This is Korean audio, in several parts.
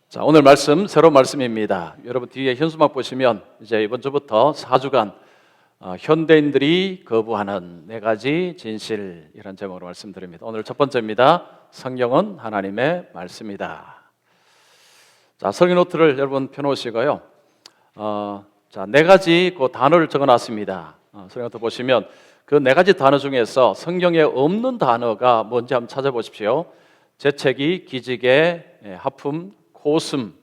자, 오늘 말씀 새로운 말씀입니다. 여러분 뒤에 현수막 보시면 이제 이번 주부터 4주간 현대인들이 거부하는 4가지 진실, 이런 제목으로 말씀드립니다. 오늘 첫 번째입니다. 성경은 하나님의 말씀이다. 자, 설교 노트를 여러분 펴놓으시고요. 자, 4가지 그 단어를 적어놨습니다. 설교 노트 보시면 그 4가지 단어 중에서 성경에 없는 단어가 뭔지 한번 찾아보십시오. 재채기, 기지개, 하품, 고슴.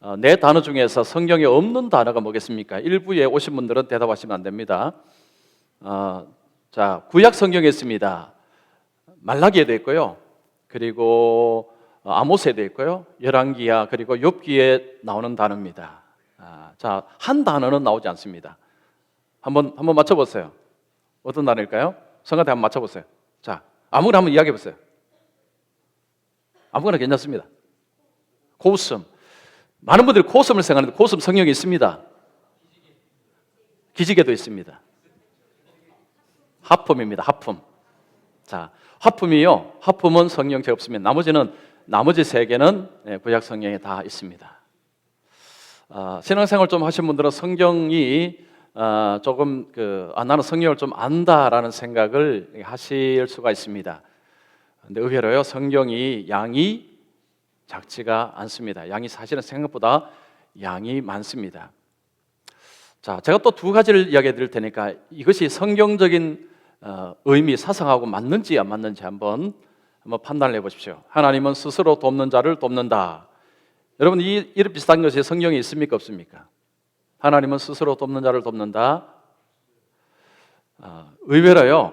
4단어 중에서 성경에 없는 단어가 뭐겠습니까? 일부에 오신 분들은 대답하시면 안 됩니다. 자, 구약 성경에 있습니다. 말라기에도 있고요. 그리고 아모스에도 있고요. 열왕기야 그리고 욥기에 나오는 단어입니다. 자, 한 단어는 나오지 않습니다. 한번 맞춰보세요. 어떤 단어일까요? 성가대 한번 맞춰보세요. 자, 아무거나 한번 이야기해 보세요. 아무거나 괜찮습니다. 고슴. 많은 분들이 고슴을 생각하는데 고슴 성경에 있습니다. 기지개도 있습니다. 하품입니다. 하품. 자, 하품이요. 하품은 성경에 없습니다. 나머지 3개는 구약 성경에 다 있습니다. 신앙생활 좀 하신 분들은 성경이 조금 나는 성경을 좀 안다라는 생각을 하실 수가 있습니다. 근데 의외로요, 성경이 양이 작지가 않습니다. 양이 사실은 생각보다 양이 많습니다. 자, 제가 또 2가지를 이야기해 드릴 테니까 이것이 성경적인 의미, 사상하고 맞는지 안 맞는지 한번 판단을 해보십시오. 하나님은 스스로 돕는 자를 돕는다. 여러분, 이런 비슷한 것이 성경에 있습니까, 없습니까? 하나님은 스스로 돕는 자를 돕는다. 의외로요,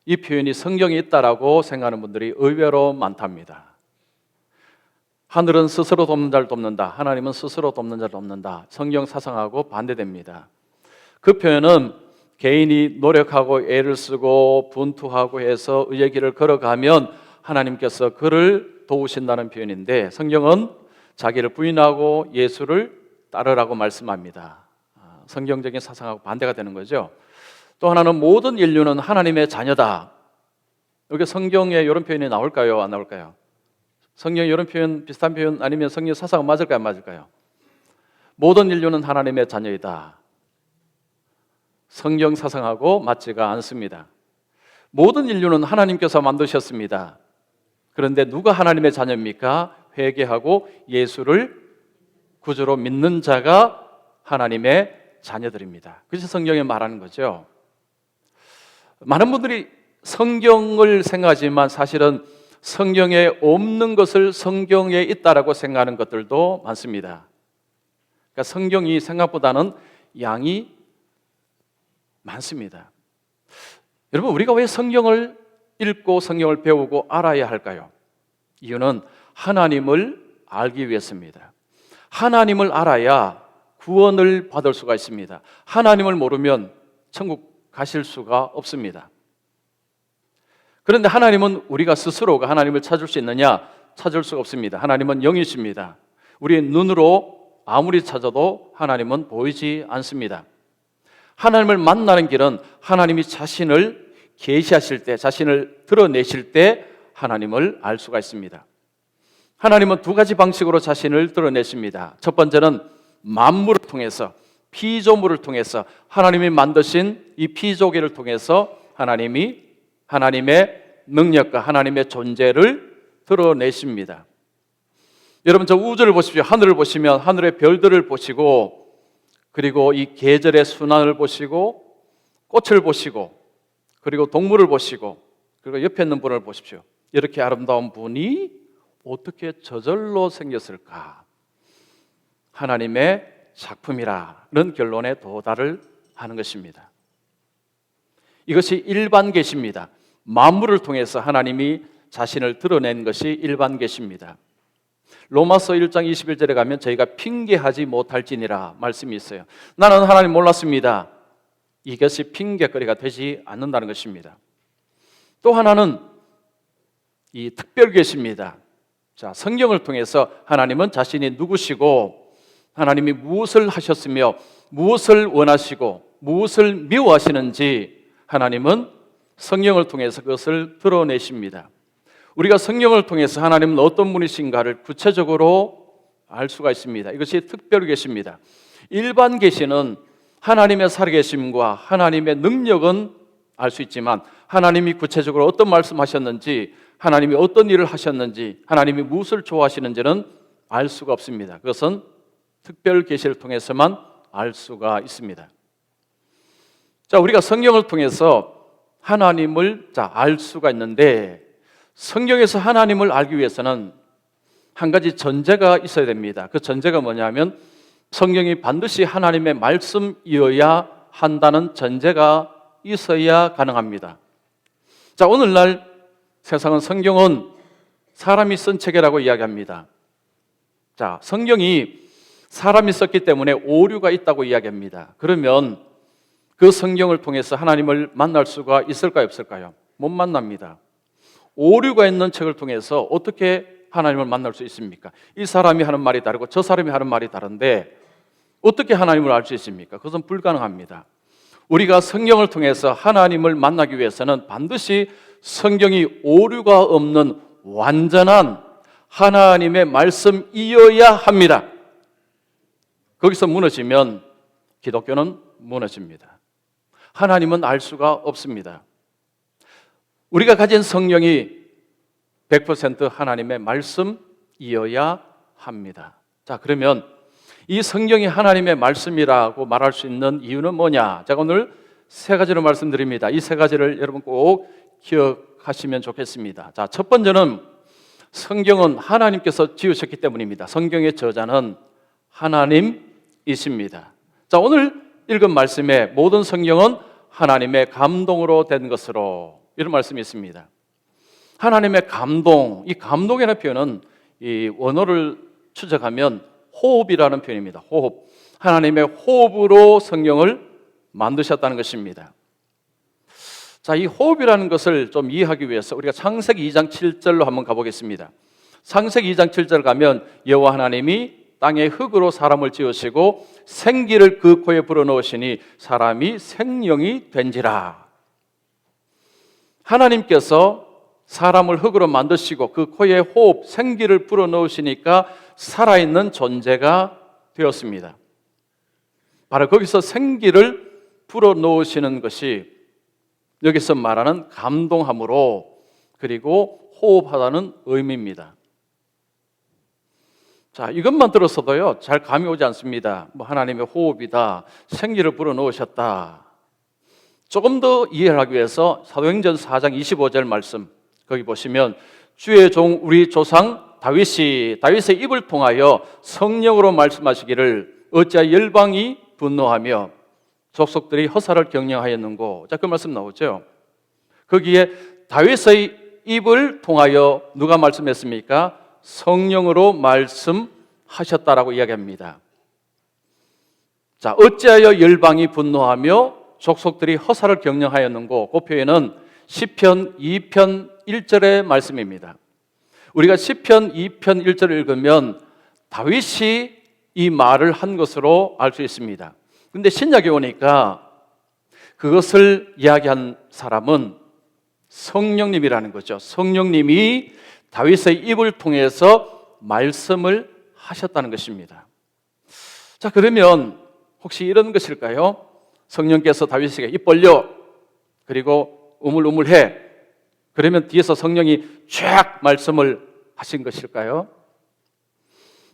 이 표현이 성경에 있다라고 생각하는 분들이 의외로 많답니다. 하늘은 스스로 돕는 자를 돕는다. 하나님은 스스로 돕는 자를 돕는다. 성경 사상하고 반대됩니다. 그 표현은 개인이 노력하고 애를 쓰고 분투하고 해서 의의 길을 걸어가면 하나님께서 그를 도우신다는 표현인데, 성경은 자기를 부인하고 예수를 따르라고 말씀합니다. 성경적인 사상하고 반대가 되는 거죠. 또 하나는 모든 인류는 하나님의 자녀다. 여기 성경에 이런 표현이 나올까요? 안 나올까요? 성경에 이런 표현, 비슷한 표현 아니면 성경 사상은 맞을까요? 안 맞을까요? 모든 인류는 하나님의 자녀이다. 성경 사상하고 맞지가 않습니다. 모든 인류는 하나님께서 만드셨습니다. 그런데 누가 하나님의 자녀입니까? 회개하고 예수를 구주로 믿는 자가 하나님의 자녀들입니다. 그것이 성경에 말하는 거죠. 많은 분들이 성경을 생각하지만 사실은 성경에 없는 것을 성경에 있다라고 생각하는 것들도 많습니다. 그러니까 성경이 생각보다는 양이 많습니다. 여러분, 우리가 왜 성경을 읽고 성경을 배우고 알아야 할까요? 이유는 하나님을 알기 위해서입니다. 하나님을 알아야 구원을 받을 수가 있습니다. 하나님을 모르면 천국 가실 수가 없습니다. 그런데 하나님은 우리가 스스로가 하나님을 찾을 수 있느냐? 찾을 수가 없습니다. 하나님은 영이십니다. 우리의 눈으로 아무리 찾아도 하나님은 보이지 않습니다. 하나님을 만나는 길은 하나님이 자신을 계시하실 때, 자신을 드러내실 때 하나님을 알 수가 있습니다. 하나님은 2가지 방식으로 자신을 드러내십니다. 첫 번째는 만물을 통해서, 피조물을 통해서, 하나님이 만드신 이 피조계를 통해서 하나님의 능력과 하나님의 존재를 드러내십니다. 여러분, 저 우주를 보십시오. 하늘을 보시면 하늘의 별들을 보시고, 그리고 이 계절의 순환을 보시고, 꽃을 보시고, 그리고 동물을 보시고, 그리고 옆에 있는 분을 보십시오. 이렇게 아름다운 분이 어떻게 저절로 생겼을까? 하나님의 작품이라는 결론에 도달을 하는 것입니다. 이것이 일반 계시입니다. 만물을 통해서 하나님이 자신을 드러낸 것이 일반 계시입니다. 로마서 1장 21절에 가면 저희가 핑계하지 못할지니라 말씀이 있어요. 나는 하나님 몰랐습니다. 이것이 핑계거리가 되지 않는다는 것입니다. 또 하나는 이 특별 계시입니다. 자, 성경을 통해서 하나님은 자신이 누구시고, 하나님이 무엇을 하셨으며 무엇을 원하시고 무엇을 미워하시는지 하나님은 성경을 통해서 그것을 드러내십니다. 우리가 성경을 통해서 하나님은 어떤 분이신가를 구체적으로 알 수가 있습니다. 이것이 특별 계시입니다. 일반 계시는 하나님의 살아계심과 하나님의 능력은 알 수 있지만 하나님이 구체적으로 어떤 말씀하셨는지, 하나님이 어떤 일을 하셨는지, 하나님이 무엇을 좋아하시는지는 알 수가 없습니다. 그것은 특별 계시를 통해서만 알 수가 있습니다. 자, 우리가 성경을 통해서 하나님을 알 수가 있는데, 성경에서 하나님을 알기 위해서는 한 가지 전제가 있어야 됩니다. 그 전제가 뭐냐면 성경이 반드시 하나님의 말씀이어야 한다는 전제가 있어야 가능합니다. 자, 오늘날 세상은 성경은 사람이 쓴 책이라고 이야기합니다. 자, 성경이 사람이 썼기 때문에 오류가 있다고 이야기합니다. 그러면 그 성경을 통해서 하나님을 만날 수가 있을까요, 없을까요? 못 만납니다. 오류가 있는 책을 통해서 어떻게 하나님을 만날 수 있습니까? 이 사람이 하는 말이 다르고 저 사람이 하는 말이 다른데 어떻게 하나님을 알 수 있습니까? 그것은 불가능합니다. 우리가 성경을 통해서 하나님을 만나기 위해서는 반드시 성경이 오류가 없는 완전한 하나님의 말씀이어야 합니다. 거기서 무너지면 기독교는 무너집니다. 하나님은 알 수가 없습니다. 우리가 가진 성령이 100% 하나님의 말씀이어야 합니다. 자, 그러면 이 성경이 하나님의 말씀이라고 말할 수 있는 이유는 뭐냐? 제가 오늘 세 가지로 말씀드립니다. 이 세 가지를 여러분 꼭 기억하시면 좋겠습니다. 자, 첫 번째는 성경은 하나님께서 지으셨기 때문입니다. 성경의 저자는 하나님이십니다. 자, 오늘 읽은 말씀에 모든 성경은 하나님의 감동으로 된 것으로, 이런 말씀이 있습니다. 하나님의 감동, 이 감동이라는 표현은 이 원어를 추적하면 호흡이라는 표현입니다. 호흡. 하나님의 호흡으로 성경을 만드셨다는 것입니다. 자, 이 호흡이라는 것을 좀 이해하기 위해서 우리가 창세기 2장 7절로 한번 가보겠습니다. 창세기 2장 7절 가면 여호와 하나님이 땅의 흙으로 사람을 지으시고 생기를 그 코에 불어넣으시니 사람이 생명이 된지라. 하나님께서 사람을 흙으로 만드시고 그 코에 호흡, 생기를 불어넣으시니까 살아있는 존재가 되었습니다. 바로 거기서 생기를 불어넣으시는 것이 여기서 말하는 감동함으로, 그리고 호흡하다는 의미입니다. 자, 이것만 들었어도요 잘 감이 오지 않습니다. 뭐 하나님의 호흡이다, 생기를 불어넣으셨다. 조금 더 이해를 하기 위해서 사도행전 4장 25절 말씀, 거기 보시면 주의 종 우리 조상 다윗의 입을 통하여 성령으로 말씀하시기를 어찌하여 열방이 분노하며 족속들이 허사를 경영하였는고. 자, 그 말씀 나오죠. 거기에 다윗의 입을 통하여 누가 말씀했습니까? 성령으로 말씀하셨다라고 이야기합니다. 자, 어찌하여 열방이 분노하며 족속들이 허사를 경영하였는고. 그 표현은 시편 2편 1절의 말씀입니다. 우리가 시편 2편 1절을 읽으면 다윗이 이 말을 한 것으로 알 수 있습니다. 그런데 신약에 오니까 그것을 이야기한 사람은 성령님이라는 거죠. 성령님이 다윗의 입을 통해서 말씀을 하셨다는 것입니다. 자, 그러면 혹시 이런 것일까요? 성령께서 다윗에게 입 벌려, 그리고 우물우물해, 그러면 뒤에서 성령이 쫙 말씀을 하신 것일까요?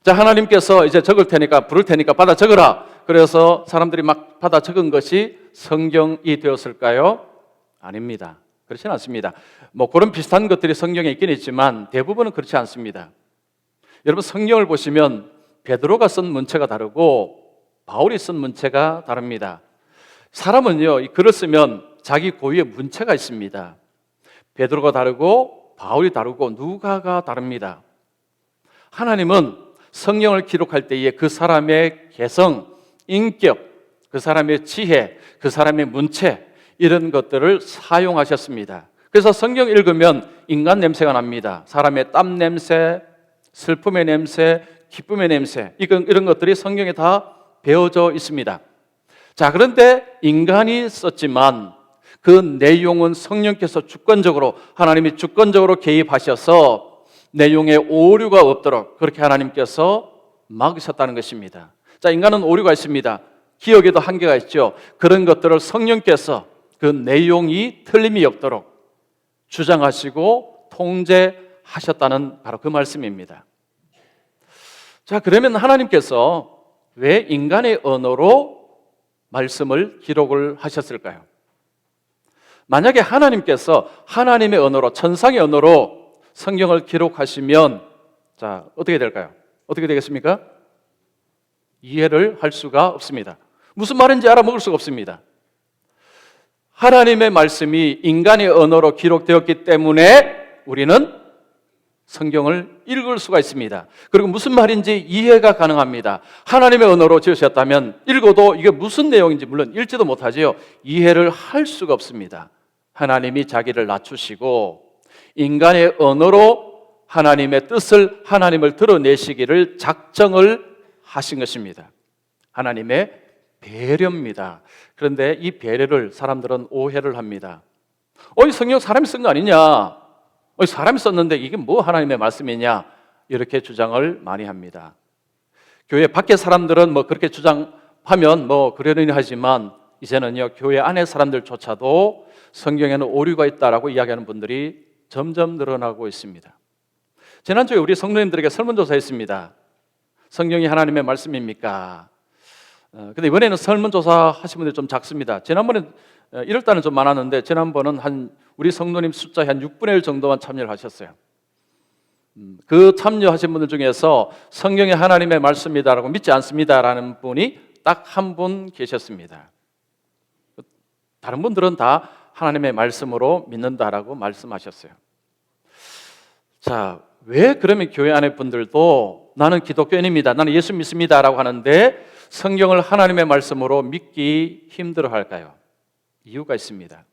자, 하나님께서 이제 적을 테니까, 부를 테니까 받아 적으라, 그래서 사람들이 막 받아 적은 것이 성경이 되었을까요? 아닙니다. 그렇지는 않습니다. 뭐 그런 비슷한 것들이 성경에 있긴 있지만 대부분은 그렇지 않습니다. 여러분, 성경을 보시면 베드로가 쓴 문체가 다르고 바울이 쓴 문체가 다릅니다. 사람은요, 이 글을 쓰면 자기 고유의 문체가 있습니다. 베드로가 다르고 바울이 다르고 누가가 다릅니다. 하나님은 성경을 기록할 때에 그 사람의 개성, 인격, 그 사람의 지혜, 그 사람의 문체, 이런 것들을 사용하셨습니다. 그래서 성경 읽으면 인간 냄새가 납니다. 사람의 땀 냄새, 슬픔의 냄새, 기쁨의 냄새, 이런 것들이 성경에 다 배어져 있습니다. 자, 그런데 인간이 썼지만 그 내용은 성령께서 주권적으로, 하나님이 주권적으로 개입하셔서 내용에 오류가 없도록 그렇게 하나님께서 막으셨다는 것입니다. 자, 인간은 오류가 있습니다. 기억에도 한계가 있죠. 그런 것들을 성령께서 그 내용이 틀림이 없도록 주장하시고 통제하셨다는 바로 그 말씀입니다. 자, 그러면 하나님께서 왜 인간의 언어로 말씀을 기록을 하셨을까요? 만약에 하나님께서 하나님의 언어로, 천상의 언어로 성경을 기록하시면 자, 어떻게 될까요? 어떻게 되겠습니까? 이해를 할 수가 없습니다. 무슨 말인지 알아먹을 수가 없습니다. 하나님의 말씀이 인간의 언어로 기록되었기 때문에 우리는 성경을 읽을 수가 있습니다. 그리고 무슨 말인지 이해가 가능합니다. 하나님의 언어로 지으셨다면 읽어도 이게 무슨 내용인지 물론 읽지도 못하지요. 이해를 할 수가 없습니다. 하나님이 자기를 낮추시고 인간의 언어로 하나님의 뜻을, 하나님을 드러내시기를 작정을 하신 것입니다. 하나님의 배려입니다. 그런데 이 배려를 사람들은 오해를 합니다. 이 성경 사람이 쓴 거 아니냐? 사람이 썼는데 이게 뭐 하나님의 말씀이냐? 이렇게 주장을 많이 합니다. 교회 밖에 사람들은 뭐 그렇게 주장하면 뭐 그러려니 하지만 이제는요, 교회 안에 사람들조차도 성경에는 오류가 있다라고 이야기하는 분들이 점점 늘어나고 있습니다. 지난주에 우리 성도님들에게 설문조사했습니다. 성경이 하나님의 말씀입니까? 근데 이번에는 설문조사 하신 분들이 좀 작습니다. 지난번에 1월 달은 좀 많았는데 지난번은 우리 성도님 숫자의 한 6분의 1 정도만 참여를 하셨어요. 그 참여하신 분들 중에서 성경이 하나님의 말씀이다라고 믿지 않습니다라는 분이 딱 한 분 계셨습니다. 다른 분들은 다 하나님의 말씀으로 믿는다라고 말씀하셨어요. 자, 왜 그러면 교회 안에 분들도 나는 기독교인입니다, 나는 예수 믿습니다라고 하는데 성경을 하나님의 말씀으로 믿기 힘들어 할까요? 이유가 있습니다.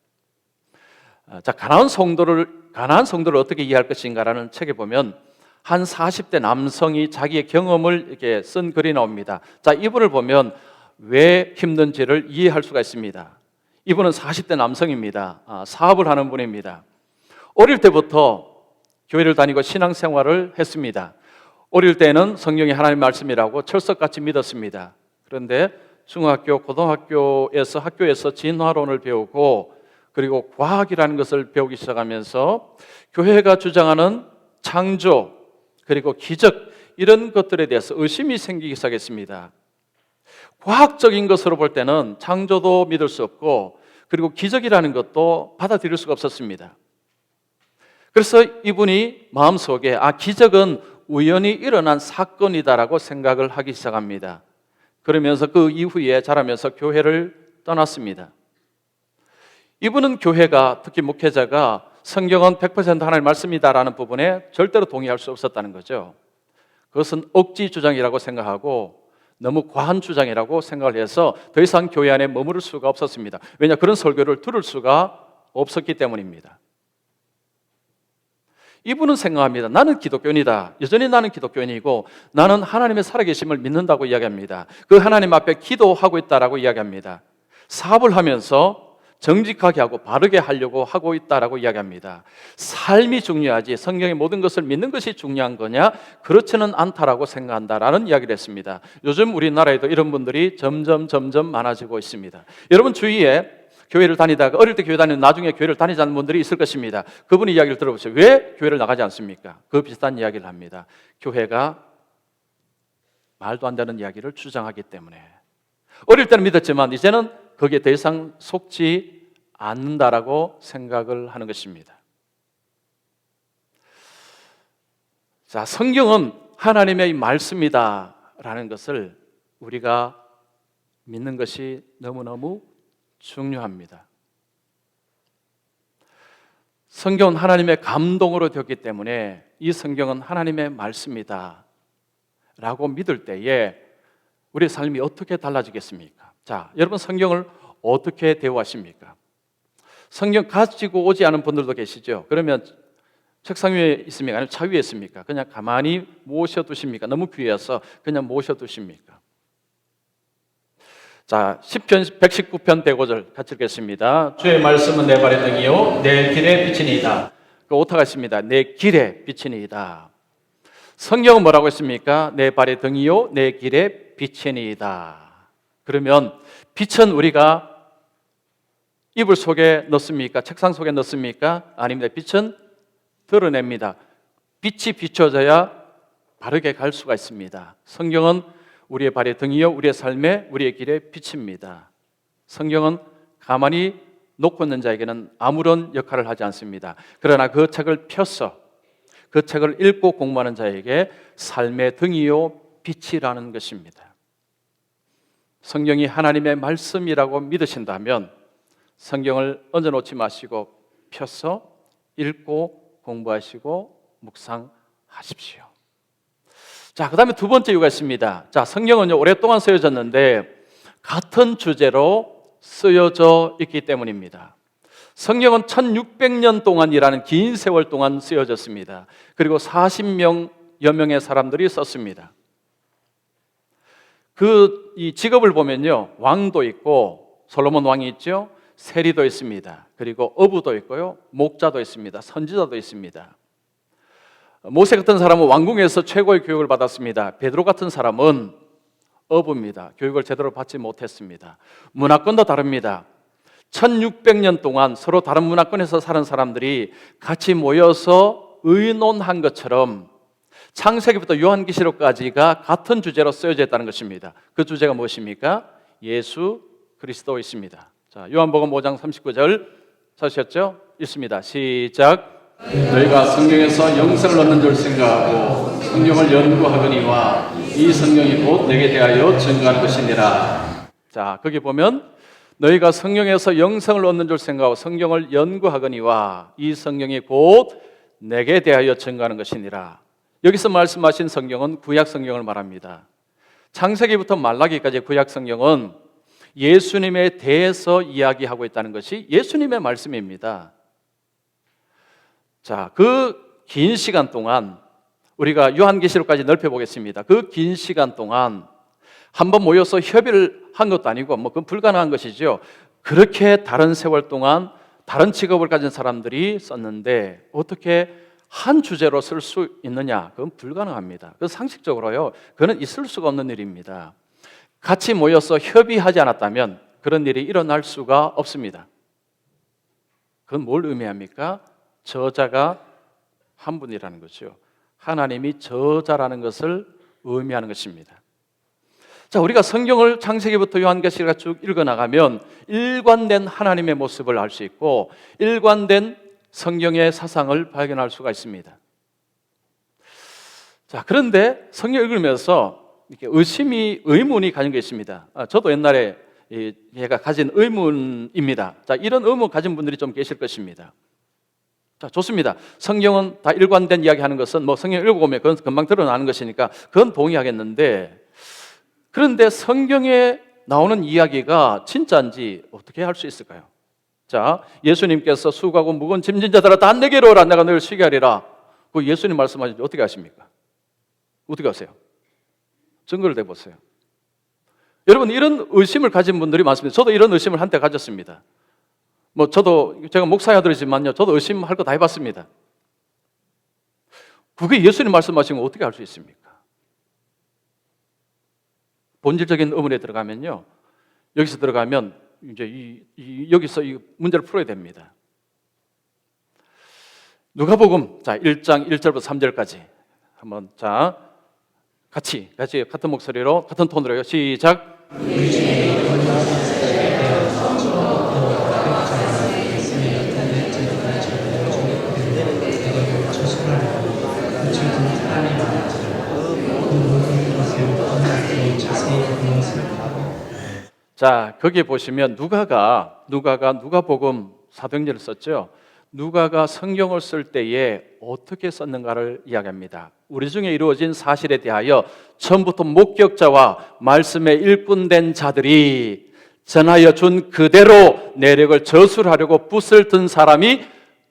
자, 가나안 성도를 어떻게 이해할 것인가라는 책에 보면 한 40대 남성이 자기의 경험을 이렇게 쓴 글이 나옵니다. 자, 이분을 보면 왜 힘든지를 이해할 수가 있습니다. 이분은 40대 남성입니다. 사업을 하는 분입니다. 어릴 때부터 교회를 다니고 신앙생활을 했습니다. 어릴 때는 성경이 하나님의 말씀이라고 철석같이 믿었습니다. 그런데 중학교, 고등학교에서 학교에서 진화론을 배우고 그리고 과학이라는 것을 배우기 시작하면서 교회가 주장하는 창조 그리고 기적 이런 것들에 대해서 의심이 생기기 시작했습니다. 과학적인 것으로 볼 때는 창조도 믿을 수 없고 그리고 기적이라는 것도 받아들일 수가 없었습니다. 그래서 이분이 마음속에 기적은 우연히 일어난 사건이다라고 생각을 하기 시작합니다. 그러면서 그 이후에 자라면서 교회를 떠났습니다. 이분은 교회가, 특히 목회자가 성경은 100% 하나님의 말씀이다라는 부분에 절대로 동의할 수 없었다는 거죠. 그것은 억지 주장이라고 생각하고 너무 과한 주장이라고 생각을 해서 더 이상 교회 안에 머무를 수가 없었습니다. 왜냐, 그런 설교를 들을 수가 없었기 때문입니다. 이분은 생각합니다. 나는 기독교인이다. 여전히 나는 기독교인이고 나는 하나님의 살아계심을 믿는다고 이야기합니다. 그 하나님 앞에 기도하고 있다라고 이야기합니다. 사업을 하면서 정직하게 하고 바르게 하려고 하고 있다라고 이야기합니다. 삶이 중요하지 성경의 모든 것을 믿는 것이 중요한 거냐? 그렇지는 않다라고 생각한다라는 이야기를 했습니다. 요즘 우리나라에도 이런 분들이 점점 많아지고 있습니다. 여러분 주위에 교회를 다니다가 어릴 때 교회 다니는 나중에 교회를 다니지 않는 분들이 있을 것입니다. 그분의 이야기를 들어보세요. 왜 교회를 나가지 않습니까? 그 비슷한 이야기를 합니다. 교회가 말도 안 되는 이야기를 주장하기 때문에. 어릴 때는 믿었지만 이제는 거기에 더 이상 속지 않는다라고 생각을 하는 것입니다. 자, 성경은 하나님의 말씀이다라는 것을 우리가 믿는 것이 너무너무 중요합니다. 성경은 하나님의 감동으로 되었기 때문에 이 성경은 하나님의 말씀이다 라고 믿을 때에 우리의 삶이 어떻게 달라지겠습니까? 자, 여러분 성경을 어떻게 대우하십니까? 성경 가지고 오지 않은 분들도 계시죠? 그러면 책상 위에 있습니까? 아니면 차 위에 있습니까? 그냥 가만히 모셔두십니까? 너무 귀해서 그냥 모셔두십니까? 자, 시편 119편 105절 같이 읽겠습니다. 주의 말씀은 내 발의 등이요 내 길의 빛이니이다. 그 오타가 있습니다. 내 길의 빛이니이다. 성경은 뭐라고 했습니까? 내 발의 등이요 내 길의 빛이니이다. 그러면 빛은 우리가 이불 속에 넣습니까? 책상 속에 넣습니까? 아닙니다. 빛은 드러냅니다. 빛이 비춰져야 바르게 갈 수가 있습니다. 성경은 우리의 발의 등이요 우리의 삶에 우리의 길의 빛입니다. 성경은 가만히 놓고 있는 자에게는 아무런 역할을 하지 않습니다. 그러나 그 책을 펴서 그 책을 읽고 공부하는 자에게 삶의 등이요 빛이라는 것입니다. 성경이 하나님의 말씀이라고 믿으신다면 성경을 얹어놓지 마시고 펴서 읽고 공부하시고 묵상하십시오. 자, 그 다음에 두 번째 이유가 있습니다. 자, 성경은요 오랫동안 쓰여졌는데 같은 주제로 쓰여져 있기 때문입니다. 성경은 1600년 동안이라는 긴 세월 동안 쓰여졌습니다. 그리고 40명여 명의 사람들이 썼습니다. 이 직업을 보면요 왕도 있고 솔로몬 왕이 있죠, 세리도 있습니다. 그리고 어부도 있고요, 목자도 있습니다. 선지자도 있습니다. 모세 같은 사람은 왕궁에서 최고의 교육을 받았습니다. 베드로 같은 사람은 어부입니다. 교육을 제대로 받지 못했습니다. 문화권도 다릅니다. 1600년 동안 서로 다른 문화권에서 사는 사람들이 같이 모여서 의논한 것처럼 창세기부터 요한계시록까지가 같은 주제로 쓰여져 있다는 것입니다. 그 주제가 무엇입니까? 예수 그리스도이십니다. 자, 요한복음 5장 39절 찾으셨죠? 읽습니다. 시작. 너희가 성경에서 영생을 얻는 줄 생각하고 성경을 연구하거니와 이 성경이 곧 내게 대하여 증거하는 것이니라. 자, 거기 보면 너희가 성경에서 영생을 얻는 줄 생각하고 성경을 연구하거니와 이 성경이 곧 내게 대하여 증거하는 것이니라. 여기서 말씀하신 성경은 구약 성경을 말합니다. 창세기부터 말라기까지 구약 성경은 예수님에 대해서 이야기하고 있다는 것이 예수님의 말씀입니다. 자, 그 긴 시간 동안 우리가 요한계시록까지 넓혀보겠습니다. 그 긴 시간 동안 한번 모여서 협의를 한 것도 아니고 그건 불가능한 것이죠. 그렇게 다른 세월 동안 다른 직업을 가진 사람들이 썼는데 어떻게 한 주제로 쓸 수 있느냐? 그건 불가능합니다. 그 상식적으로요, 그건 있을 수가 없는 일입니다. 같이 모여서 협의하지 않았다면 그런 일이 일어날 수가 없습니다. 그건 뭘 의미합니까? 저자가 한 분이라는 거죠. 하나님이 저자라는 것을 의미하는 것입니다. 자, 우리가 성경을 창세기부터 요한계시록까지 쭉 읽어나가면 일관된 하나님의 모습을 알 수 있고 일관된 성경의 사상을 발견할 수가 있습니다. 자, 그런데 성경 읽으면서 이렇게 의문이 가진 게 있습니다. 저도 옛날에 얘가 가진 의문입니다. 자, 이런 의문 가진 분들이 좀 계실 것입니다. 자, 좋습니다. 성경은 다 일관된 이야기하는 것은 성경 읽어보면 그건 금방 드러나는 것이니까 그건 동의하겠는데, 그런데 성경에 나오는 이야기가 진짜인지 어떻게 할 수 있을까요? 자, 예수님께서 수고하고 무거운 짐진 자들아 다 내게로 오라 내가 너희를 쉬게 하리라. 그 예수님 말씀하시는지 어떻게 아십니까? 어떻게 아세요? 증거를 대보세요. 여러분, 이런 의심을 가진 분들이 많습니다. 저도 이런 의심을 한때 가졌습니다. 제가 목사의 아들이지만요, 저도 의심할 거 다 해봤습니다. 그게 예수님 말씀하신 거 어떻게 알 수 있습니까? 본질적인 의문에 들어가면요, 여기서 들어가면 이제 여기서 이 문제를 풀어야 됩니다. 누가복음 1장 1절부터 3절까지 한번 같이 같은 목소리로 같은 톤으로요. 시작. 자, 거기에 보시면 누가복음 사도행전을 썼죠. 누가가 성경을 쓸 때에 어떻게 썼는가를 이야기합니다. 우리 중에 이루어진 사실에 대하여 처음부터 목격자와 말씀에 일꾼된 자들이 전하여 준 그대로 내력을 저술하려고 붓을 든 사람이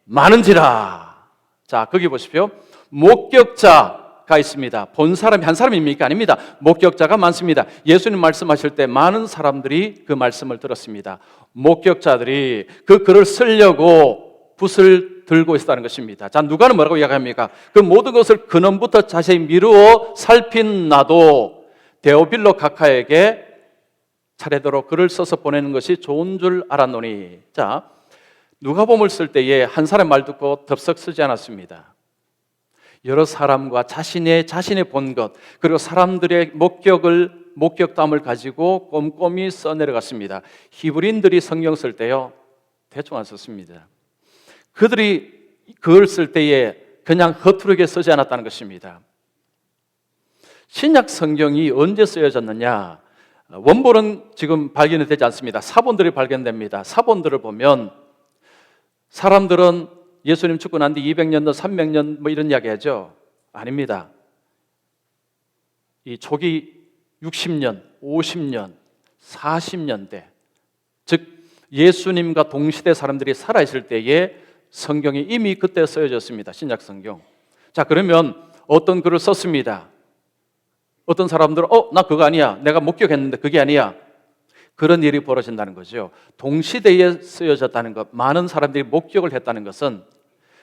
많은지라. 자, 거기 보십시오. 목격자가 있습니다. 본 사람이 한 사람입니까? 아닙니다. 목격자가 많습니다. 예수님 말씀하실 때 많은 사람들이 그 말씀을 들었습니다. 목격자들이 그 글을 쓰려고 붓을 들고 있었다는 것입니다. 자, 누가는 뭐라고 이야기합니까? 그 모든 것을 근원부터 자세히 미루어 살핀 나도 데오빌로 각하에게 차례대로 글을 써서 보내는 것이 좋은 줄 알았노니. 자, 누가복음을 쓸 때에 한 사람 말 듣고 덥석 쓰지 않았습니다. 여러 사람과 자신의 본 것, 그리고 사람들의 목격담을 가지고 꼼꼼히 써내려갔습니다. 히브리인들이 성경 쓸 때요, 대충 안 썼습니다. 그들이 그걸 쓸 때에 그냥 허투루게 쓰지 않았다는 것입니다. 신약 성경이 언제 쓰여졌느냐? 원본은 지금 발견이 되지 않습니다. 사본들이 발견됩니다. 사본들을 보면 사람들은 예수님 죽고 난 뒤 200년, 300년 뭐 이런 이야기 하죠. 아닙니다. 이 초기 60년, 50년, 40년대, 즉 예수님과 동시대 사람들이 살아있을 때에 성경이 이미 그때 쓰여졌습니다. 신약 성경. 자, 그러면 어떤 글을 썼습니다. 어떤 사람들은 나 그거 아니야, 내가 목격했는데 그게 아니야, 그런 일이 벌어진다는 거죠. 동시대에 쓰여졌다는 것, 많은 사람들이 목격을 했다는 것은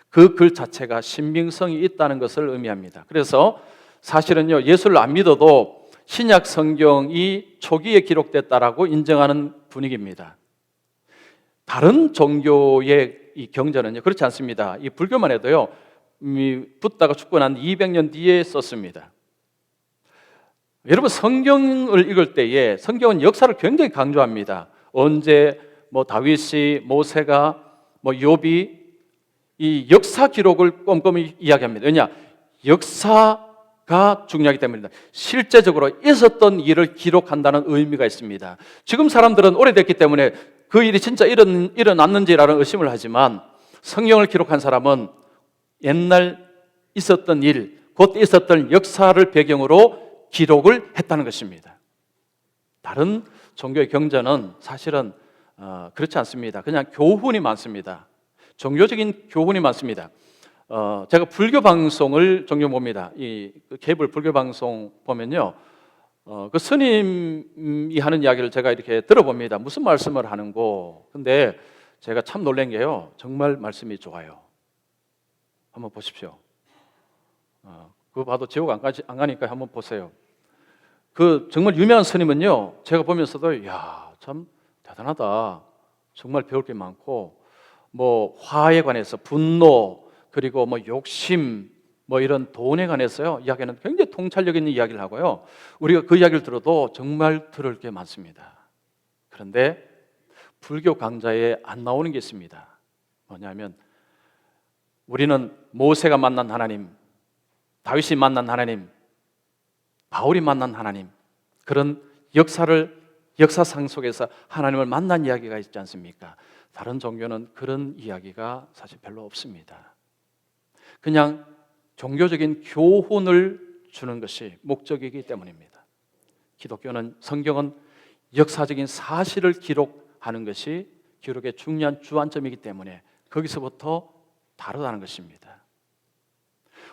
그 글 자체가 신빙성이 있다는 것을 의미합니다. 그래서 사실은요, 예수를 안 믿어도 신약 성경이 초기에 기록됐다라고 인정하는 분위기입니다. 다른 종교의 이 경전은요, 그렇지 않습니다. 이 불교만 해도요, 붓다가 죽고 난 200년 뒤에 썼습니다. 여러분, 성경을 읽을 때에 성경은 역사를 굉장히 강조합니다. 언제 다윗이, 모세가, 욥이 이 역사 기록을 꼼꼼히 이야기합니다. 왜냐? 역사가 중요하기 때문입니다. 실제적으로 있었던 일을 기록한다는 의미가 있습니다. 지금 사람들은 오래됐기 때문에 그 일이 진짜 일어났는지라는 의심을 하지만, 성경을 기록한 사람은 옛날 있었던 일, 곧 있었던 역사를 배경으로 기록을 했다는 것입니다. 다른 종교의 경전은 사실은 그렇지 않습니다. 그냥 교훈이 많습니다. 종교적인 교훈이 많습니다. 제가 불교 방송을 종종 봅니다. 이 케이블 불교 방송 보면요, 그 스님이 하는 이야기를 제가 이렇게 들어봅니다. 무슨 말씀을 하는고. 근데 제가 참 놀란 게요, 정말 말씀이 좋아요. 한번 보십시오. 그거 봐도 지옥 안 가니까 한번 보세요. 그 정말 유명한 스님은요, 제가 보면서도 참 대단하다, 정말 배울 게 많고, 화에 관해서 분노, 그리고 욕심, 이런 돈에 관해서요 이야기는 굉장히 통찰력 있는 이야기를 하고요, 우리가 그 이야기를 들어도 정말 들을 게 많습니다. 그런데 불교 강좌에 안 나오는 게 있습니다. 뭐냐면, 우리는 모세가 만난 하나님, 다윗이 만난 하나님, 바울이 만난 하나님, 그런 역사상 속에서 하나님을 만난 이야기가 있지 않습니까? 다른 종교는 그런 이야기가 사실 별로 없습니다. 그냥 종교적인 교훈을 주는 것이 목적이기 때문입니다. 기독교는, 성경은 역사적인 사실을 기록하는 것이 기록의 중요한 주안점이기 때문에 거기서부터 다르다는 것입니다.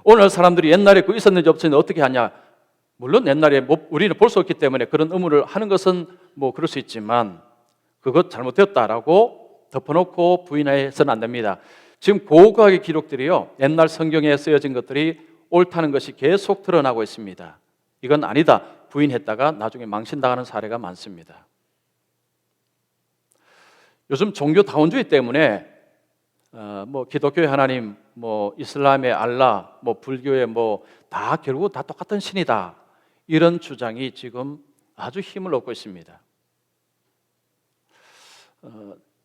오늘 사람들이 옛날에 그 있었는지 없었는지 어떻게 하냐? 물론 옛날에 우리는 볼 수 없기 때문에 그런 의문을 하는 것은 그럴 수 있지만, 그것 잘못되었다라고 덮어놓고 부인해서는 안 됩니다. 지금 고고하게 기록들이요, 옛날 성경에 쓰여진 것들이 옳다는 것이 계속 드러나고 있습니다. 이건 아니다 부인했다가 나중에 망신당하는 사례가 많습니다. 요즘 종교 다원주의 때문에 기독교의 하나님, 이슬람의 알라, 불교의 다 결국 다 똑같은 신이다, 이런 주장이 지금 아주 힘을 얻고 있습니다.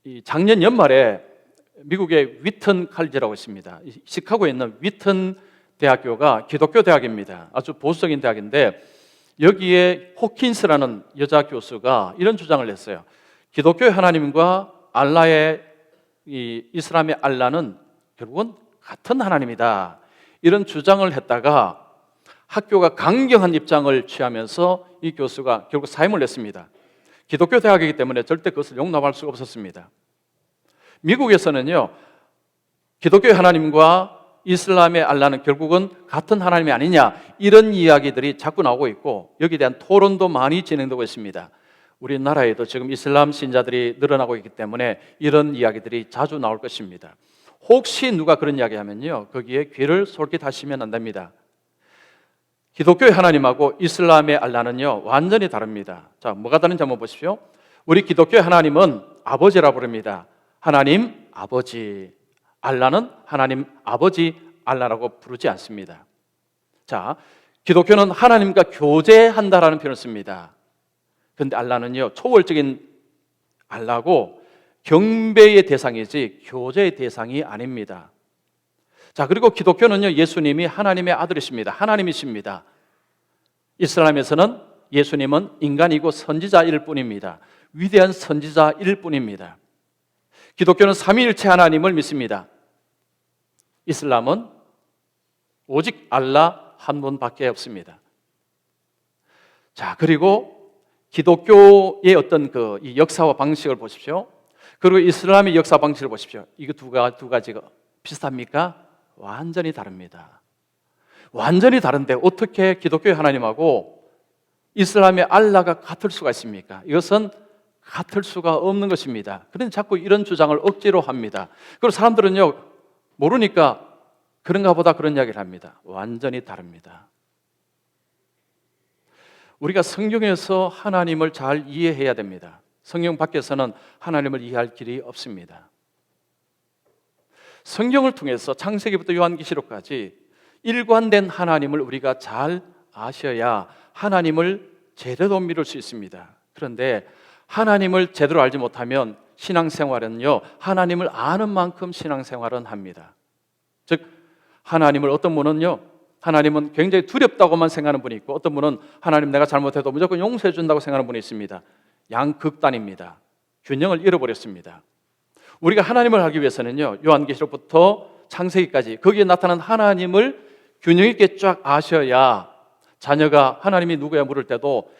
이 작년 연말에 미국의 위튼 칼리지라고 있습니다. 시카고에 있는 위튼 대학교가 기독교 대학입니다. 아주 보수적인 대학인데, 여기에 호킨스라는 여자 교수가 이런 주장을 했어요. 기독교의 하나님과 알라의 이슬람의 알라는 결국은 같은 하나님이다, 이런 주장을 했다가 학교가 강경한 입장을 취하면서 이 교수가 결국 사임을 냈습니다. 기독교 대학이기 때문에 절대 그것을 용납할 수가 없었습니다. 미국에서는요, 기독교의 하나님과 이슬람의 알라는 결국은 같은 하나님이 아니냐, 이런 이야기들이 자꾸 나오고 있고, 여기에 대한 토론도 많이 진행되고 있습니다. 우리나라에도 지금 이슬람 신자들이 늘어나고 있기 때문에 이런 이야기들이 자주 나올 것입니다. 혹시 누가 그런 이야기 하면요, 거기에 귀를 솔깃하시면 안 됩니다. 기독교의 하나님하고 이슬람의 알라는요, 완전히 다릅니다. 자, 뭐가 다른지 한번 보십시오. 우리 기독교의 하나님은 아버지라 부릅니다. 하나님 아버지. 알라는 하나님 아버지 알라라고 부르지 않습니다. 자, 기독교는 하나님과 교제한다라는 표현을 씁니다. 그런데 알라는요, 초월적인 알라고 경배의 대상이지 교제의 대상이 아닙니다. 자, 그리고 기독교는요, 예수님이 하나님의 아들이십니다. 하나님이십니다. 이슬람에서는 예수님은 인간이고 선지자일 뿐입니다. 위대한 선지자일 뿐입니다. 기독교는 삼위일체 하나님을 믿습니다. 이슬람은 오직 알라 한 분밖에 없습니다. 자, 그리고 기독교의 어떤 이 역사와 방식을 보십시오. 그리고 이슬람의 역사 방식을 보십시오. 이거 두 가지가 비슷합니까? 완전히 다릅니다. 완전히 다른데 어떻게 기독교의 하나님하고 이슬람의 알라가 같을 수가 있습니까? 이것은 같을 수가 없는 것입니다. 그런데 자꾸 이런 주장을 억지로 합니다. 그리고 사람들은요, 모르니까 그런가 보다 그런 이야기를 합니다. 완전히 다릅니다. 우리가 성경에서 하나님을 잘 이해해야 됩니다. 성경 밖에서는 하나님을 이해할 길이 없습니다. 성경을 통해서 창세기부터 요한계시록까지 일관된 하나님을 우리가 잘 아셔야 하나님을 제대로 믿을 수 있습니다. 그런데 하나님을 제대로 알지 못하면 신앙생활은요, 하나님을 아는 만큼 신앙생활은 합니다. 즉, 하나님을 어떤 분은요, 하나님은 굉장히 두렵다고만 생각하는 분이 있고, 어떤 분은 하나님 내가 잘못해도 무조건 용서해 준다고 생각하는 분이 있습니다. 양극단입니다. 균형을 잃어버렸습니다. 우리가 하나님을 알기 위해서는요, 요한계시록부터 창세기까지 거기에 나타난 하나님을 균형 있게 쫙 아셔야 자녀가 하나님이 누구야 물을 때도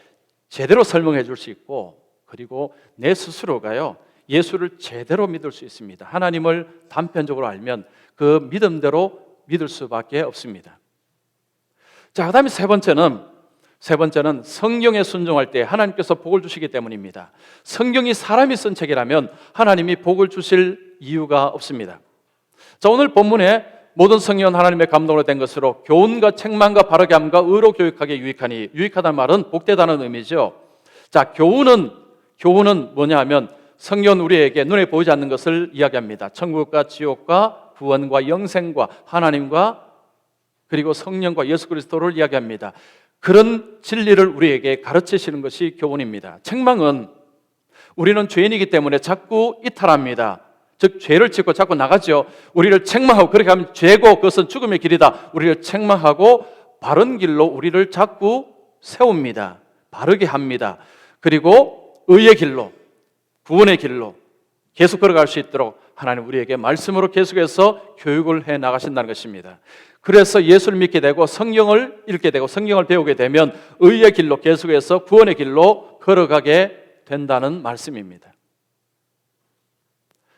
제대로 설명해 줄 수 있고, 그리고 내 스스로가요, 예수를 제대로 믿을 수 있습니다. 하나님을 단편적으로 알면 그 믿음대로 믿을 수밖에 없습니다. 자, 그 다음에 세 번째는 성경에 순종할 때 하나님께서 복을 주시기 때문입니다. 성경이 사람이 쓴 책이라면 하나님이 복을 주실 이유가 없습니다. 자, 오늘 본문에 모든 성경은 하나님의 감동으로 된 것으로 교훈과 책망과 바르게 함과 의로 교육하기에 유익하니, 유익하다는 말은 복되다는 의미죠. 자, 교훈은 뭐냐 하면 성경은 우리에게 눈에 보이지 않는 것을 이야기합니다. 천국과 지옥과 구원과 영생과 하나님과 그리고 성령과 예수 그리스도를 이야기합니다. 그런 진리를 우리에게 가르치시는 것이 교훈입니다. 책망은 우리는 죄인이기 때문에 자꾸 이탈합니다. 즉 죄를 짓고 자꾸 나가죠. 우리를 책망하고, 그렇게 하면 죄고 그것은 죽음의 길이다. 우리를 책망하고 바른 길로 우리를 자꾸 세웁니다. 바르게 합니다. 그리고 의의 길로, 구원의 길로 계속 걸어갈 수 있도록 하나님 우리에게 말씀으로 계속해서 교육을 해 나가신다는 것입니다. 그래서 예수를 믿게 되고 성경을 읽게 되고 성경을 배우게 되면 의의 길로 계속해서 구원의 길로 걸어가게 된다는 말씀입니다.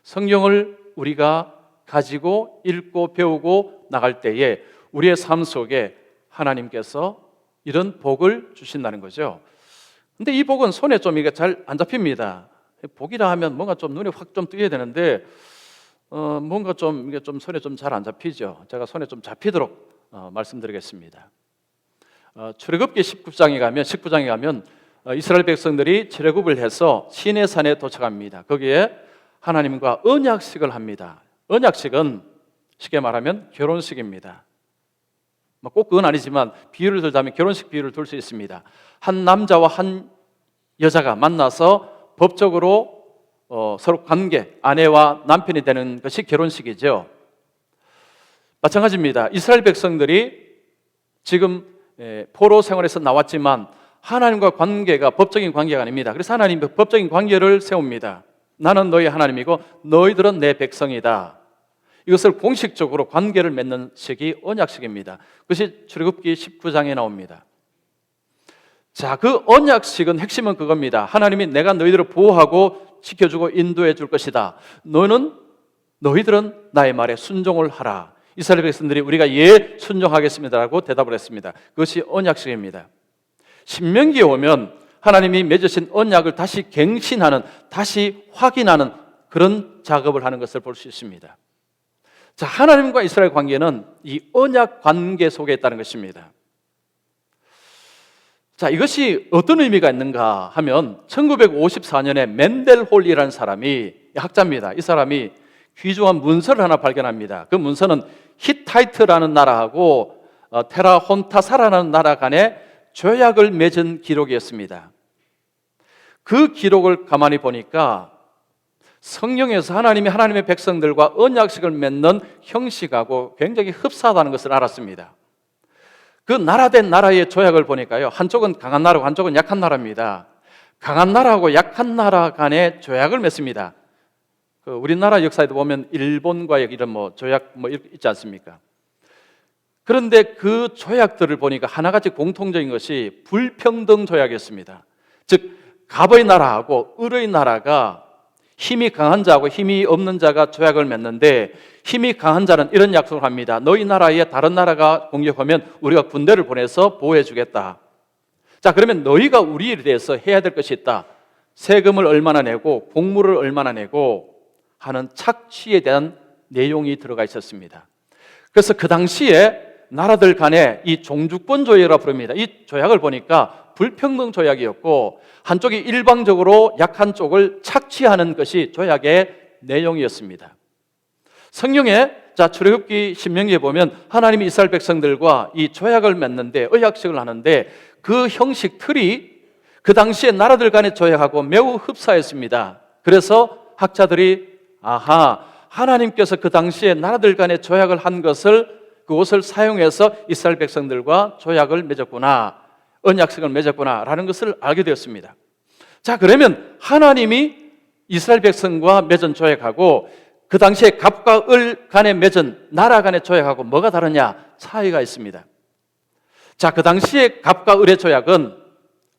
성경을 우리가 가지고 읽고 배우고 나갈 때에 우리의 삶 속에 하나님께서 이런 복을 주신다는 거죠. 근데 이 복은 손에 좀 이게 잘 안 잡힙니다. 복이라 하면 뭔가 좀 눈에 확 좀 띄어야 되는데 뭔가 좀 이게 좀 손에 좀 잘 안 잡히죠. 제가 손에 좀 잡히도록 말씀드리겠습니다. 출애굽기 19장에 가면 이스라엘 백성들이 출애굽을 해서 시내산에 도착합니다. 거기에 하나님과 언약식을 합니다. 언약식은 쉽게 말하면 결혼식입니다. 꼭 그건 아니지만 비유를 들자면 결혼식 비유를 들 수 있습니다. 한 남자와 한 여자가 만나서 법적으로 서로 관계, 아내와 남편이 되는 것이 결혼식이죠. 마찬가지입니다. 이스라엘 백성들이 지금 포로 생활에서 나왔지만 하나님과 관계가 법적인 관계가 아닙니다. 그래서 하나님이 법적인 관계를 세웁니다. 나는 너희 하나님이고 너희들은 내 백성이다. 이것을 공식적으로 관계를 맺는 식이 언약식입니다. 그것이 출애굽기 19장에 나옵니다. 자, 그 언약식은 핵심은 그겁니다. 하나님이 내가 너희들을 보호하고 지켜주고 인도해 줄 것이다. 너희들은 나의 말에 순종을 하라. 이스라엘 백성들이 우리가 예 순종하겠습니다라고 대답을 했습니다. 그것이 언약식입니다. 신명기에 오면 하나님이 맺으신 언약을 다시 갱신하는, 다시 확인하는 그런 작업을 하는 것을 볼 수 있습니다. 자, 하나님과 이스라엘 관계는 이 언약 관계 속에 있다는 것입니다. 자, 이것이 어떤 의미가 있는가 하면 1954년에 맨델홀이라는 사람이, 학자입니다. 이 사람이 귀중한 문서를 하나 발견합니다. 그 문서는 히타이트라는 나라하고 테라혼타사라는 나라 간에 조약을 맺은 기록이었습니다. 그 기록을 가만히 보니까 성경에서 하나님이 하나님의 백성들과 언약식을 맺는 형식하고 굉장히 흡사하다는 것을 알았습니다. 그 나라 대 나라의 조약을 보니까요, 한쪽은 강한 나라고 한쪽은 약한 나라입니다. 강한 나라하고 약한 나라 간의 조약을 맺습니다. 우리나라 역사에도 보면 일본과의 이런 조약 있지 않습니까? 그런데 그 조약들을 보니까 하나같이 공통적인 것이 불평등 조약이었습니다. 즉, 갑의 나라하고 을의 나라가 힘이 강한 자하고 힘이 없는 자가 조약을 맺는데, 힘이 강한 자는 이런 약속을 합니다. 너희 나라에 다른 나라가 공격하면 우리가 군대를 보내서 보호해 주겠다. 자, 그러면 너희가 우리에 대해서 해야 될 것이 있다. 세금을 얼마나 내고 공물을 얼마나 내고 하는 착취에 대한 내용이 들어가 있었습니다. 그래서 그 당시에 나라들 간에 이 종주권 조약이라고 부릅니다. 이 조약을 보니까 불평등 조약이었고, 한쪽이 일방적으로 약한 쪽을 착취하는 것이 조약의 내용이었습니다. 성경에 출애굽기 신명기에 보면 하나님이 이스라엘 백성들과 이 조약을 맺는데, 언약식을 하는데 그 형식 틀이 그 당시에 나라들 간의 조약하고 매우 흡사했습니다. 그래서 학자들이 하나님께서 그 당시에 나라들 간의 조약을 한 것을, 그것을 사용해서 이스라엘 백성들과 조약을 맺었구나, 언약식을 맺었구나 라는 것을 알게 되었습니다. 자, 그러면 하나님이 이스라엘 백성과 맺은 조약하고 그 당시에 갑과 을 간에 맺은 나라 간의 조약하고 뭐가 다르냐? 차이가 있습니다. 자, 그 당시에 갑과 을의 조약은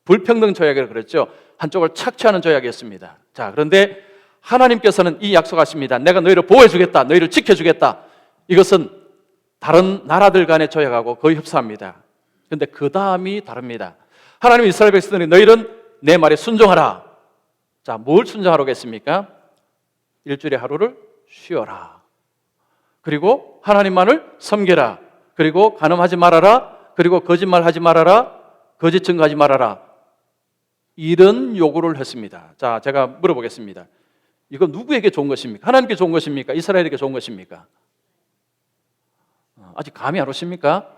불평등 조약이라고 그랬죠. 한쪽을 착취하는 조약이었습니다. 자, 그런데 하나님께서는 이 약속하십니다. 내가 너희를 보호해 주겠다, 너희를 지켜주겠다. 이것은 다른 나라들 간의 조약하고 거의 흡사합니다. 그런데 그 다음이 다릅니다. 하나님 이스라엘 백성들이 너희는 내 말에 순종하라. 자, 뭘 순종하라겠습니까? 일주일에 하루를 쉬어라. 그리고 하나님만을 섬겨라. 그리고 간음하지 말아라. 그리고 거짓말하지 말아라. 거짓 증거하지 말아라. 이런 요구를 했습니다. 자, 제가 물어보겠습니다. 이거 누구에게 좋은 것입니까? 하나님께 좋은 것입니까? 이스라엘에게 좋은 것입니까? 아직 감이 안 오십니까?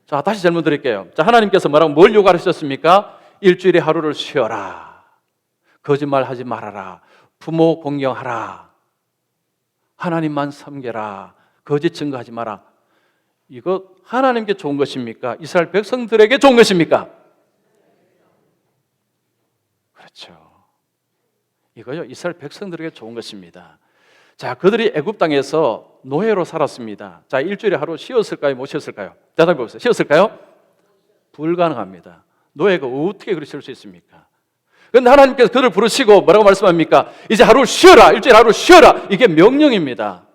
자, 다시 질문 드릴게요. 자, 하나님께서 뭘 요구하셨습니까? 일주일에 하루를 쉬어라. 거짓말하지 말아라. 부모 공경하라. 하나님만 섬겨라. 거짓 증거하지 마라. 이거 하나님께 좋은 것입니까? 이스라엘 백성들에게 좋은 것입니까? 그렇죠. 이거요, 이스라엘 백성들에게 좋은 것입니다. 자, 그들이 애굽 땅에서 노예로 살았습니다. 자, 일주일에 하루 쉬었을까요? 못 쉬었을까요? 대답해 보세요. 쉬었을까요? 불가능합니다. 노예가 어떻게 그렇게 쉴 수 있습니까? 그런데 하나님께서 그들을 부르시고 뭐라고 말씀합니까? 이제 하루 쉬어라. 일주일에 하루 쉬어라. 이게 명령입니다.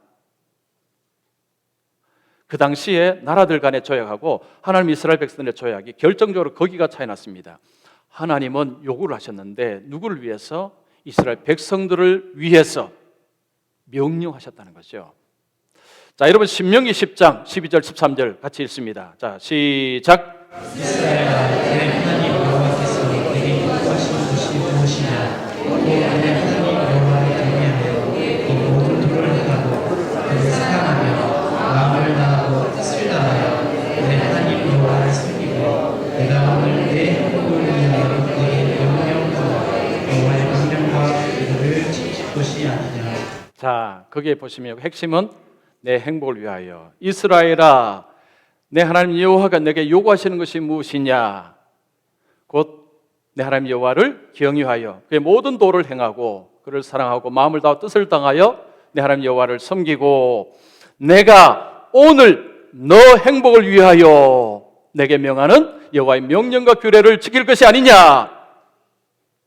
그 당시에 나라들 간의 조약하고 하나님 이스라엘 백성들의 조약이 결정적으로 거기가 차이 났습니다. 하나님은 요구를 하셨는데 누구를 위해서? 이스라엘 백성들을 위해서 명령하셨다는 거죠. 자, 여러분 신명기 10장 12절 13절 같이 읽습니다. 자, 시작. 자, 거기에 보시면 핵심은 내 행복을 위하여. 이스라엘아, 내 하나님 여호와가 내게 요구하시는 것이 무엇이냐? 곧 내 하나님 여호와를 경유하여 그의 모든 도를 행하고 그를 사랑하고 마음을 다하고 뜻을 당하여 내 하나님 여호와를 섬기고 내가 오늘 너 행복을 위하여 내게 명하는 여호와의 명령과 규례를 지킬 것이 아니냐?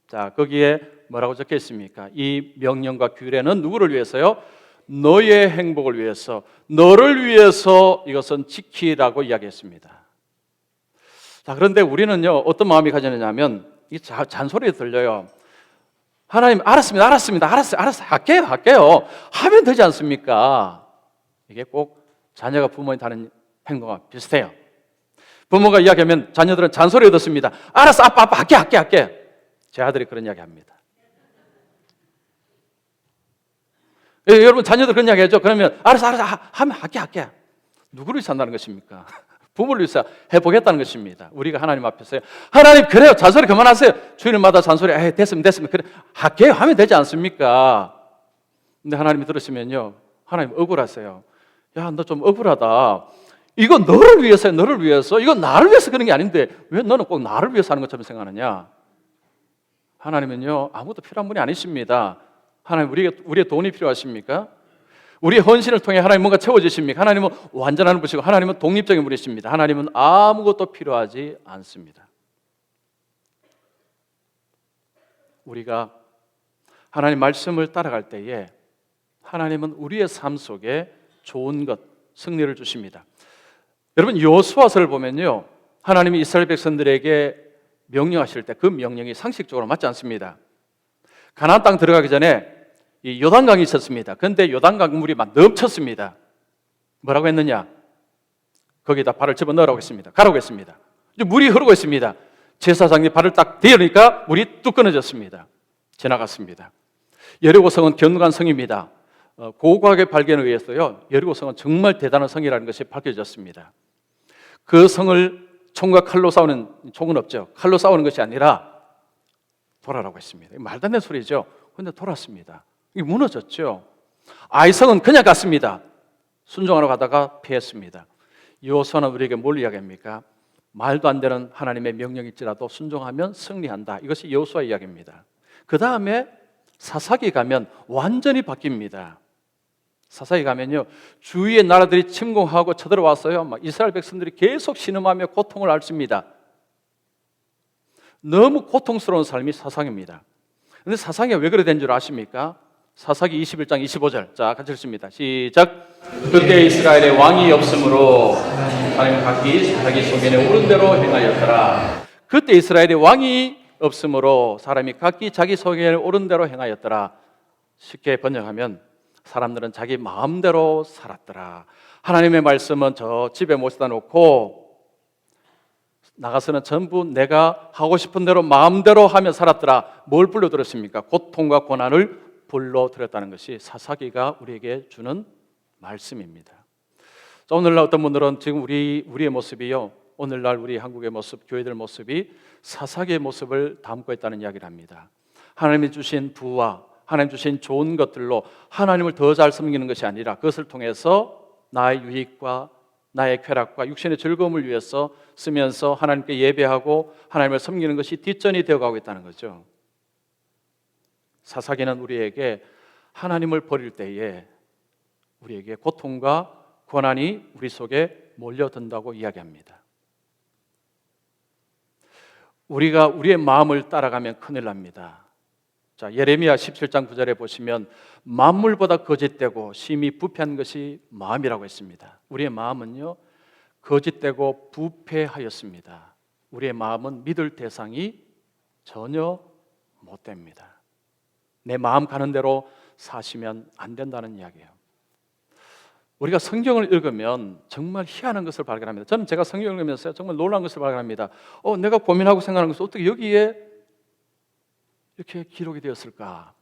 자, 거기에 뭐라고 적혀 있습니까? 이 명령과 규례는 누구를 위해서요? 너의 행복을 위해서, 너를 위해서 이것은 지키라고 이야기했습니다. 자, 그런데 우리는요, 어떤 마음이 가지느냐면 이 잔소리 들려요. 하나님, 알았습니다. 알았어요. 할게요. 하면 되지 않습니까? 이게 꼭 자녀가 부모한테 하는 행동과 비슷해요. 부모가 이야기하면 자녀들은 잔소리 얻었습니다. 알았어, 아빠 할게. 제 아들이 그런 이야기 합니다. 여러분 자녀들 그런 이야기 하죠. 그러면 알았어 하면 할게. 누구를 위해서 한다는 것입니까? 부모를 위해서 해보겠다는 것입니다. 우리가 하나님 앞에서요, 하나님 그래요, 잔소리 그만하세요. 주일마다 잔소리 됐으면 그래 할게요 하면 되지 않습니까? 근데 하나님이 들으시면요, 하나님 억울하세요. 야, 너 좀 억울하다. 이거 너를 위해서야, 너를 위해서. 이거 나를 위해서 그런 게 아닌데 왜 너는 꼭 나를 위해서 하는 것처럼 생각하느냐? 하나님은요, 아무도 필요한 분이 아니십니다. 하나님, 우리의 돈이 필요하십니까? 우리의 헌신을 통해 하나님 뭔가 채워주십니까? 하나님은 완전한 분이시고 하나님은 독립적인 분이십니다. 하나님은 아무것도 필요하지 않습니다. 우리가 하나님 말씀을 따라갈 때에 하나님은 우리의 삶 속에 좋은 것, 승리를 주십니다. 여러분, 여호수아서를 보면요, 하나님이 이스라엘 백성들에게 명령하실 때 그 명령이 상식적으로 맞지 않습니다. 가나안 땅 들어가기 전에 이 요단강이 있었습니다. 그런데 요단강 물이 막 넘쳤습니다. 뭐라고 했느냐? 거기다 발을 집어넣으라고 했습니다. 가라고 했습니다. 물이 흐르고 있습니다. 제사장이 발을 딱 대려니까 물이 뚝 끊어졌습니다. 지나갔습니다. 여리고성은 견고한 성입니다. 고고학의 발견에 의해서요, 여리고성은 정말 대단한 성이라는 것이 밝혀졌습니다. 그 성을 총과 칼로 싸우는, 총은 없죠. 칼로 싸우는 것이 아니라 돌아라고 했습니다. 말도 안 되는 소리죠. 그런데 돌았습니다. 이게 무너졌죠. 아이성은 그냥 갔습니다. 순종하러 가다가 피했습니다. 여호수아는 우리에게 뭘 이야기합니까? 말도 안 되는 하나님의 명령일지라도 순종하면 승리한다. 이것이 여호수아 이야기입니다. 그 다음에 사사기 가면 완전히 바뀝니다. 사사기 가면요, 주위의 나라들이 침공하고 쳐들어와서요, 막 이스라엘 백성들이 계속 신음하며 고통을 앓습니다. 너무 고통스러운 삶이 사상입니다. 그런데 사상이 왜 그래 된 줄 아십니까? 사사기 21장 25절, 자 같이 읽습니다. 시작. 그때 이스라엘에 왕이 없으므로 하나님 각기 자기 소견에 오른 대로 행하였더라. 그때 이스라엘에 왕이 없으므로 사람이 각기 자기 소견에 오른 대로 행하였더라. 쉽게 번역하면 사람들은 자기 마음대로 살았더라. 하나님의 말씀은 저 집에 모셔다 놓고 나가서는 전부 내가 하고 싶은 대로 마음대로 하며 살았더라. 뭘 불러들었습니까? 고통과 고난을 불러들였다는 것이 사사기가 우리에게 주는 말씀입니다. 자, 오늘날 어떤 분들은 지금 우리의 모습이요, 오늘날 우리 한국의 모습, 교회들 모습이 사사기의 모습을 담고 있다는 이야기를 합니다. 하나님이 주신 부와 하나님 주신 좋은 것들로 하나님을 더 잘 섬기는 것이 아니라 그것을 통해서 나의 유익과 나의 쾌락과 육신의 즐거움을 위해서 쓰면서 하나님께 예배하고 하나님을 섬기는 것이 뒷전이 되어가고 있다는 거죠. 사사기는 우리에게 하나님을 버릴 때에 우리에게 고통과 고난이 우리 속에 몰려든다고 이야기합니다. 우리가 우리의 마음을 따라가면 큰일 납니다. 자, 예레미야 17장 9절에 보시면 만물보다 거짓되고 심히 부패한 것이 마음이라고 했습니다. 우리의 마음은요, 거짓되고 부패하였습니다. 우리의 마음은 믿을 대상이 전혀 못 됩니다. 내 마음 가는 대로 사시면 안 된다는 이야기예요. 우리가 성경을 읽으면 정말 희한한 것을 발견합니다. 저는 제가 성경을 읽으면서 정말 놀라운 것을 발견합니다. 내가 고민하고 생각하는 것은 어떻게 여기에 이렇게 기록이 되었을까?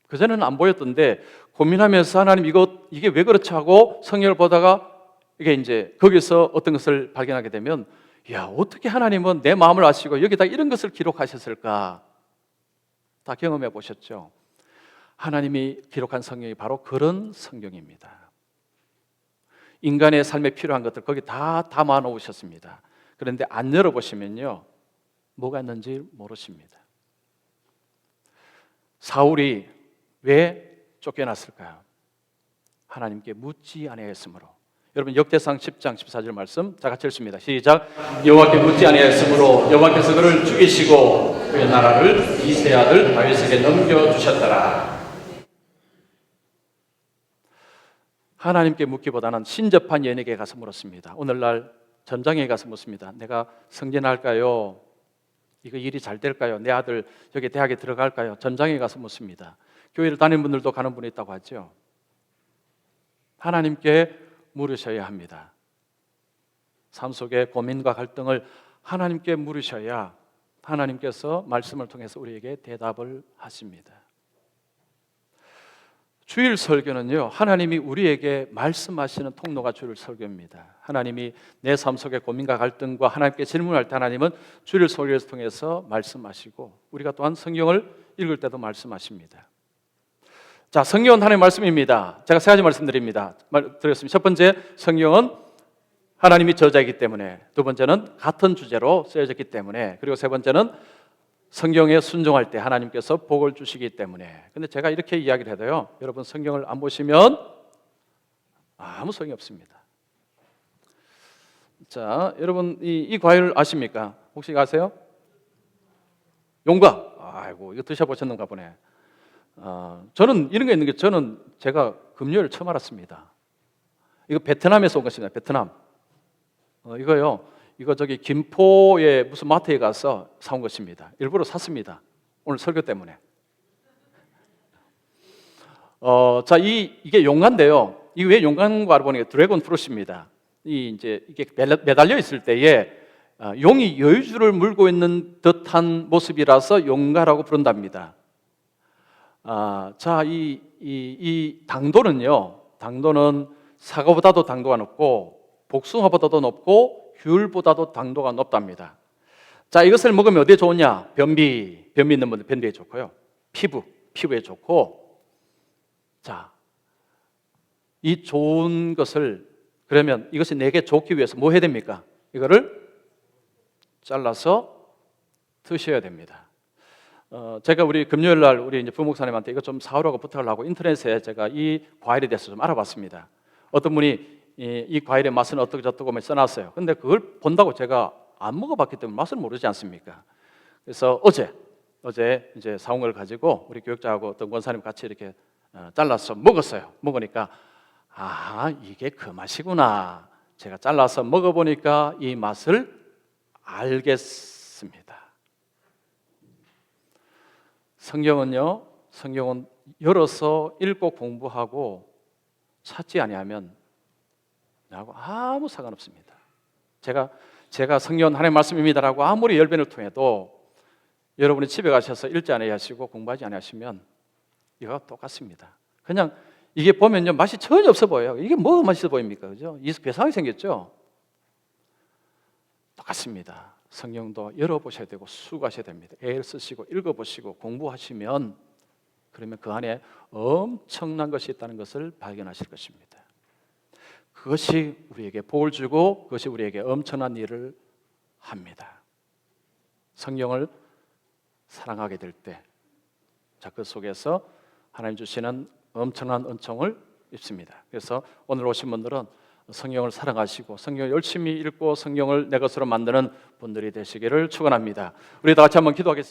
그전에는 안 보였던데 고민하면서 하나님 이게 왜 그렇지 하고 성경을 보다가 이게 이제 거기서 어떤 것을 발견하게 되면, 야, 어떻게 하나님은 내 마음을 아시고 여기다 이런 것을 기록하셨을까? 다 경험해 보셨죠? 하나님이 기록한 성경이 바로 그런 성경입니다. 인간의 삶에 필요한 것들 거기 다 담아 놓으셨습니다. 그런데 안 열어보시면요, 뭐가 있는지 모르십니다. 사울이 왜 쫓겨났을까요? 하나님께 묻지 아니하였으므로. 여러분, 역대상 10장 14절 말씀 자 같이 읽습니다. 시작. 여호와께 묻지 아니하였으므로 여호와께서 그를 죽이시고 그의 나라를 이새의 아들 다윗에게 넘겨주셨더라. 하나님께 묻기보다는 신접한 여인에게 가서 물었습니다. 오늘날 전장에 가서 묻습니다. 내가 승진할까요? 이거 일이 잘 될까요? 내 아들 여기 대학에 들어갈까요? 전장에 가서 묻습니다. 교회를 다니는 분들도 가는 분이 있다고 하죠. 하나님께 물으셔야 합니다. 삶 속의 고민과 갈등을 하나님께 물으셔야 하나님께서 말씀을 통해서 우리에게 대답을 하십니다. 주일 설교는요, 하나님이 우리에게 말씀하시는 통로가 주일 설교입니다. 하나님이 내 삶 속의 고민과 갈등과 하나님께 질문할 때 하나님은 주일 설교를 통해서 말씀하시고 우리가 또한 성경을 읽을 때도 말씀하십니다. 자, 성경은 하나님의 말씀입니다. 제가 세 가지 말씀드립니다. 드렸습니다. 첫 번째, 성경은 하나님이 저자이기 때문에, 두 번째는 같은 주제로 쓰여졌기 때문에, 그리고 세 번째는 성경에 순종할 때 하나님께서 복을 주시기 때문에. 근데 제가 이렇게 이야기를 해도요, 여러분 성경을 안 보시면 아무 소용이 없습니다. 자, 여러분 이 과일 아십니까? 혹시 아세요? 용과. 아이고, 이거 드셔보셨는가 보네. 저는 이런 게 있는 게, 제가 금요일 처음 알았습니다. 이거 베트남에서 온 것입니다. 베트남. 이거 저기 김포의 무슨 마트에 가서 사온 것입니다. 일부러 샀습니다. 오늘 설교 때문에. 자, 이게 용과인데요. 이게 왜 용과인가 알아보니까 드래곤 프루트입니다. 이게 매달려 있을 때에 용이 여유주를 물고 있는 듯한 모습이라서 용과라고 부른답니다. 자, 이 당도는 사과보다도 당도가 높고 복숭아보다도 높고 귤보다도 당도가 높답니다. 자, 이것을 먹으면 어디에 좋으냐? 변비 있는 분들 변비에 좋고요. 피부에 좋고. 자, 이 좋은 것을, 그러면 이것이 내게 좋기 위해서 뭐 해야 됩니까? 이거를 잘라서 드셔야 됩니다. 제가 우리 금요일 날 우리 이제 부목사님한테 이거 좀 사오라고 부탁을 하고 인터넷에 제가 이 과일에 대해서 좀 알아봤습니다. 어떤 분이 이 과일의 맛은 어떻게 저떻고 써놨어요. 근데 그걸 본다고 제가 안 먹어봤기 때문에 맛을 모르지 않습니까? 그래서 어제 이제 사온 걸 가지고 우리 교육자하고 어떤 권사님 같이 이렇게 잘라서 먹었어요. 먹으니까 이게 그 맛이구나. 제가 잘라서 먹어보니까 이 맛을 알겠습니다. 성경은 열어서 읽고 공부하고 찾지 아니하면 나하고 아무 상관없습니다. 제가 성경 하나님의 말씀입니다라고 아무리 열변을 통해도 여러분이 집에 가셔서 읽지 아니하시고 공부하지 아니하시면 이거와 똑같습니다. 그냥 이게 보면요, 맛이 전혀 없어 보여요. 이게 뭐가 맛있어 보입니까? 그죠? 이상하게 생겼죠? 똑같습니다. 성경도 열어보셔야 되고 수고하셔야 됩니다. 애를 쓰시고 읽어보시고 공부하시면, 그러면 그 안에 엄청난 것이 있다는 것을 발견하실 것입니다. 그것이 우리에게 복을 주고 그것이 우리에게 엄청난 일을 합니다. 성경을 사랑하게 될 때, 자, 그 속에서 하나님 주시는 엄청난 은총을 입습니다. 그래서 오늘 오신 분들은 성경을 사랑하시고 성경을 열심히 읽고 성경을 내 것으로 만드는 분들이 되시기를 축원합니다. 우리 다 같이 한번 기도하겠습니다.